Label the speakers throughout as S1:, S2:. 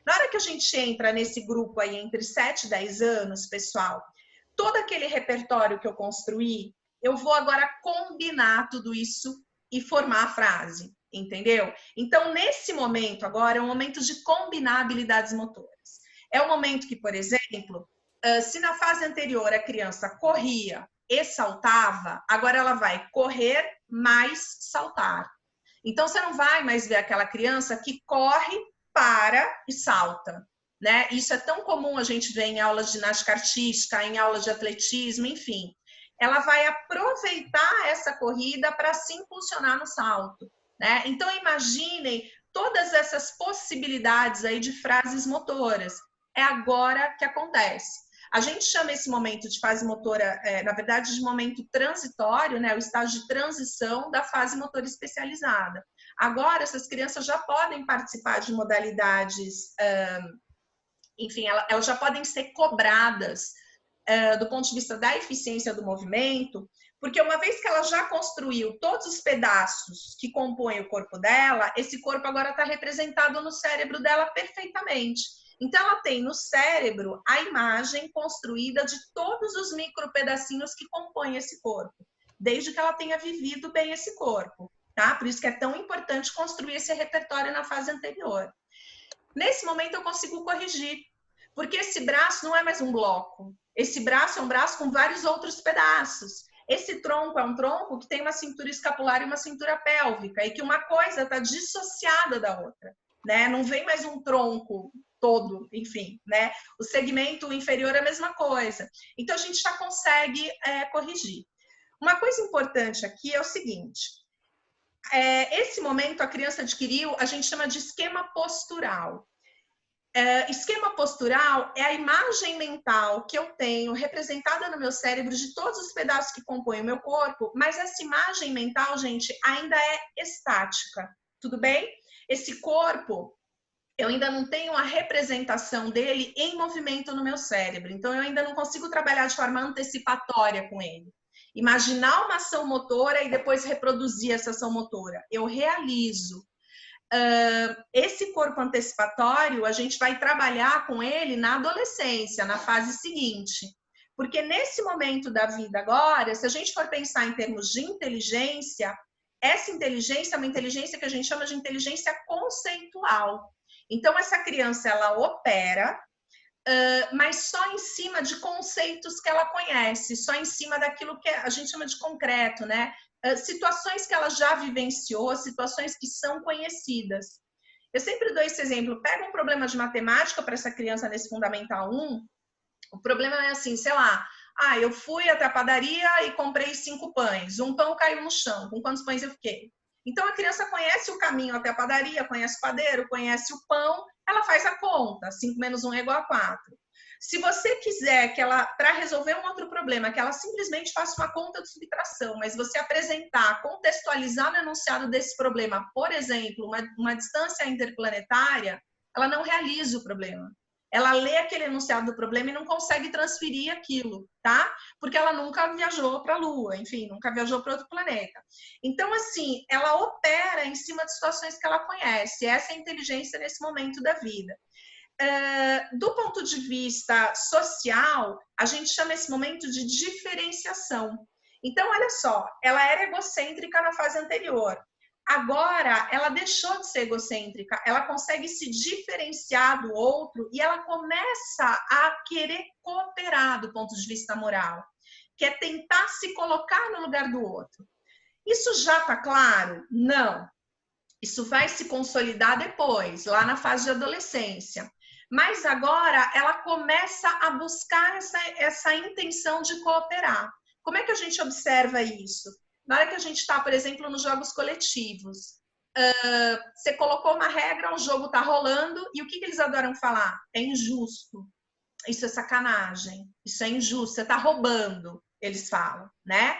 S1: Na hora que a gente entra nesse grupo aí entre 7 e 10 anos, pessoal, todo aquele repertório que eu construí, eu vou agora combinar tudo isso e formar a frase, entendeu? Então, nesse momento agora, é um momento de combinar habilidades motoras. É o momento que, por exemplo, se na fase anterior a criança corria e saltava, agora ela vai correr mais saltar. Então, você não vai mais ver aquela criança que corre, para e salta, né? Isso é tão comum a gente ver em aulas de ginástica artística, em aulas de atletismo, enfim. Ela vai aproveitar essa corrida para se impulsionar no salto, né? Então, imaginem todas essas possibilidades aí de frases motoras. É agora que acontece. A gente chama esse momento de fase motora, na verdade, de momento transitório, né? O estágio de transição da fase motora especializada. Agora, essas crianças já podem participar de modalidades, enfim, elas já podem ser cobradas do ponto de vista da eficiência do movimento, porque uma vez que ela já construiu todos os pedaços que compõem o corpo dela, esse corpo agora está representado no cérebro dela perfeitamente. Então, ela tem no cérebro a imagem construída de todos os micro pedacinhos que compõem esse corpo, desde que ela tenha vivido bem esse corpo, tá? Por isso que é tão importante construir esse repertório na fase anterior. Nesse momento, eu consigo corrigir, porque esse braço não é mais um bloco. Esse braço é um braço com vários outros pedaços. Esse tronco é um tronco que tem uma cintura escapular e uma cintura pélvica, e que uma coisa está dissociada da outra, né? Não vem mais um tronco todo, enfim, né? O segmento inferior é a mesma coisa. Então, a gente já consegue corrigir. Uma coisa importante aqui é o seguinte, esse momento a criança adquiriu, a gente chama de esquema postural. Esquema postural é a imagem mental que eu tenho representada no meu cérebro de todos os pedaços que compõem o meu corpo, mas essa imagem mental, gente, ainda é estática, tudo bem? Esse corpo, eu ainda não tenho a representação dele em movimento no meu cérebro, então eu ainda não consigo trabalhar de forma antecipatória com ele. Imaginar uma ação motora e depois reproduzir essa ação motora. Eu realizo. Esse corpo antecipatório, a gente vai trabalhar com ele na adolescência, na fase seguinte. Porque nesse momento da vida agora, se a gente for pensar em termos de inteligência, essa inteligência é uma inteligência que a gente chama de inteligência conceitual. Então, essa criança, ela opera, mas só em cima de conceitos que ela conhece, só em cima daquilo que a gente chama de concreto, né? Situações que ela já vivenciou, situações que são conhecidas. Eu sempre dou esse exemplo, pega um problema de matemática para essa criança nesse Fundamental 1, o problema é assim, sei lá, eu fui até a padaria e comprei 5 pães, um pão caiu no chão, com quantos pães eu fiquei? Então, a criança conhece o caminho até a padaria, conhece o padeiro, conhece o pão, ela faz a conta, 5 menos 1 é igual a 4. Se você quiser que ela, para resolver um outro problema, que ela simplesmente faça uma conta de subtração, mas você apresentar, contextualizar no enunciado desse problema, por exemplo, uma distância interplanetária, ela não realiza o problema. Ela lê aquele enunciado do problema e não consegue transferir aquilo, tá? Porque ela nunca viajou para a Lua, enfim, nunca viajou para outro planeta. Então, assim, ela opera em cima de situações que ela conhece. Essa é a inteligência nesse momento da vida. Do ponto de vista social, a gente chama esse momento de diferenciação. Então, olha só, ela era egocêntrica na fase anterior. Agora, ela deixou de ser egocêntrica, ela consegue se diferenciar do outro e ela começa a querer cooperar do ponto de vista moral, que é tentar se colocar no lugar do outro. Isso já está claro? Não. Isso vai se consolidar depois, lá na fase de adolescência. Mas agora ela começa a buscar essa intenção de cooperar. Como é que a gente observa isso? Na hora que a gente está, por exemplo, nos jogos coletivos, você colocou uma regra, um jogo está rolando, e o que eles adoram falar? É injusto, isso é sacanagem, isso é injusto, você está roubando, eles falam, né?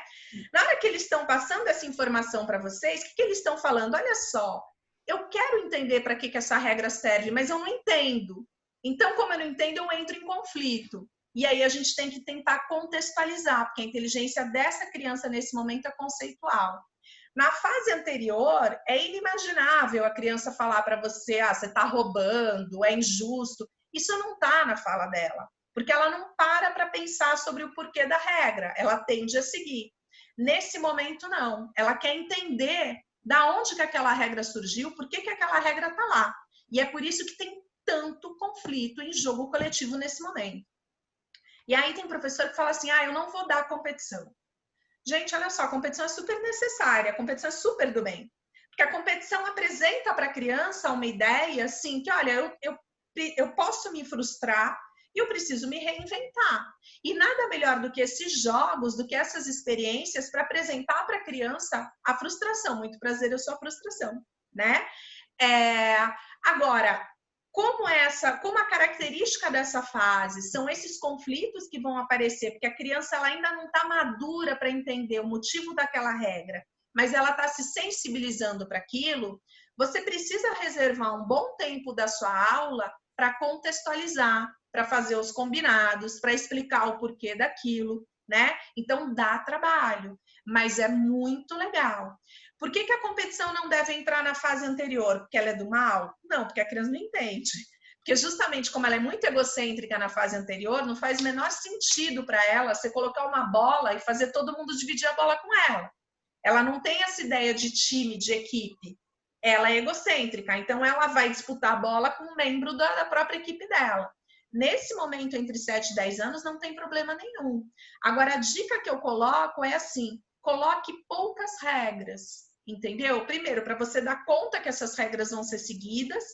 S1: Na hora que eles estão passando essa informação para vocês, o que eles estão falando? Olha só, eu quero entender para que essa regra serve, mas eu não entendo. Então, como eu não entendo, eu entro em conflito. E aí a gente tem que tentar contextualizar, porque a inteligência dessa criança nesse momento é conceitual. Na fase anterior, é inimaginável a criança falar para você, você está roubando, é injusto. Isso não está na fala dela, porque ela não para pensar sobre o porquê da regra, ela tende a seguir. Nesse momento, não. Ela quer entender da onde que aquela regra surgiu, por que aquela regra está lá. E é por isso que tem tanto conflito em jogo coletivo nesse momento. E aí tem professor que fala assim, eu não vou dar competição. Gente, olha só, a competição é super necessária, a competição é super do bem. Porque a competição apresenta para a criança uma ideia assim, que olha, eu posso me frustrar e eu preciso me reinventar. E nada melhor do que esses jogos, do que essas experiências para apresentar para a criança a frustração. Muito prazer, eu sou a frustração, né? Agora, como a característica dessa fase são esses conflitos que vão aparecer, porque a criança ela ainda não está madura para entender o motivo daquela regra, mas ela está se sensibilizando para aquilo, você precisa reservar um bom tempo da sua aula para contextualizar, para fazer os combinados, para explicar o porquê daquilo, né? Então dá trabalho, mas é muito legal. Por que a competição não deve entrar na fase anterior? Porque ela é do mal? Não, porque a criança não entende. Porque justamente como ela é muito egocêntrica na fase anterior, não faz o menor sentido para ela você colocar uma bola e fazer todo mundo dividir a bola com ela. Ela não tem essa ideia de time, de equipe. Ela é egocêntrica, então ela vai disputar a bola com um membro da própria equipe dela. Nesse momento, entre 7 e 10 anos, não tem problema nenhum. Agora, a dica que eu coloco é assim, coloque poucas regras, entendeu? Primeiro, para você dar conta que essas regras vão ser seguidas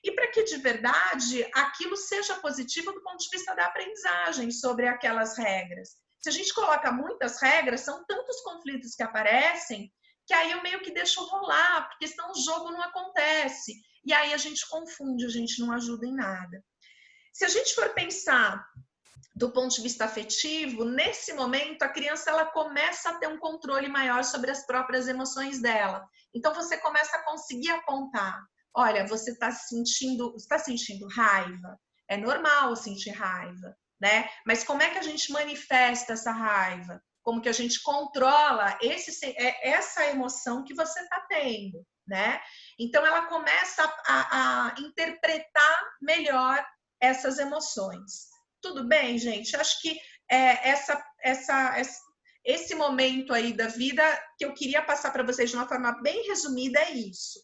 S1: e para que, de verdade, aquilo seja positivo do ponto de vista da aprendizagem sobre aquelas regras. Se a gente coloca muitas regras, são tantos conflitos que aparecem que aí eu meio que deixo rolar, porque senão o jogo não acontece. E aí a gente confunde, a gente não ajuda em nada. Se a gente for pensar do ponto de vista afetivo, nesse momento a criança ela começa a ter um controle maior sobre as próprias emoções dela. Então você começa a conseguir apontar, olha, você está sentindo raiva, é normal sentir raiva, né? Mas como é que a gente manifesta essa raiva? Como que a gente controla essa emoção que você está tendo, né? Então ela começa a interpretar melhor essas emoções. Tudo bem, gente? Acho que esse momento aí da vida que eu queria passar para vocês de uma forma bem resumida é isso.